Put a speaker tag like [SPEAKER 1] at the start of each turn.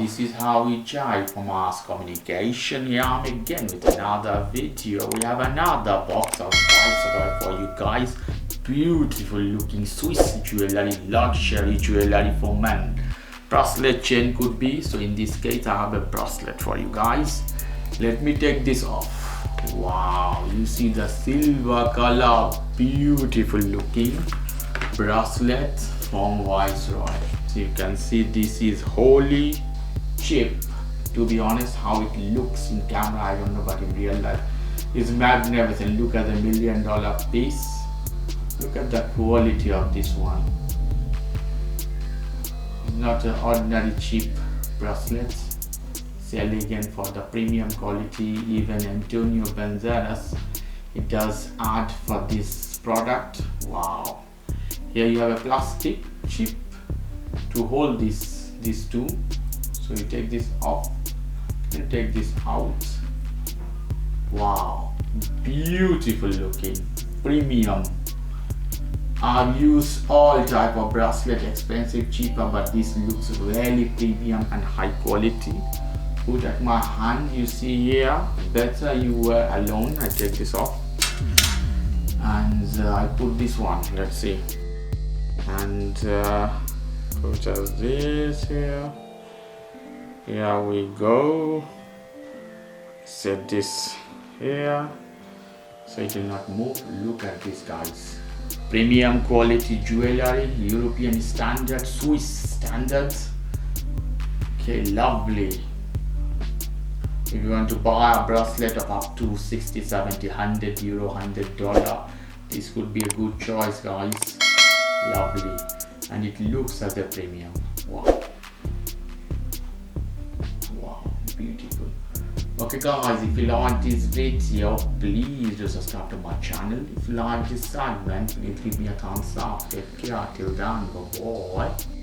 [SPEAKER 1] this is how we jive for mass communication. Here I'm again with another video. We have another box of Viceroy for you guys. Beautiful looking Swiss jewelry, luxury jewelry for men. Bracelet chain could be, so in this case I have a bracelet for you guys. Let me take this off. Wow, you see the silver color, beautiful looking bracelet from Viceroy. So you can see this is wholly cheap. To be honest, how it looks in camera I don't know, but in real life it's magnificent. Look at the $1 million piece. Look at the quality of this one. It's not an ordinary cheap bracelet. It's elegant for the premium quality. Even Antonio Banderas, it does add for this product. Wow. Here you have a plastic chip to hold these two. So you take this off and take this out. Wow, beautiful looking, premium. I've used all type of bracelet, expensive, cheaper, but this looks really premium and high quality. Put at my hand, you see here, better you were alone. I take this off and I put this one, let's see, and put as this here. Here we go. Set this here so it will not move. Look at this, guys. Premium quality jewelry, European standard, Swiss standards. Okay, lovely. If you want to buy a bracelet of up to 60, 70, 100 euro, $100, this could be a good choice, guys. Lovely. And it looks as a premium. Wow. Wow, beautiful. Okay guys, if you like this video, please do subscribe to my channel. If you like this segment, please give me a thumbs up. Take care, till then, bye bye.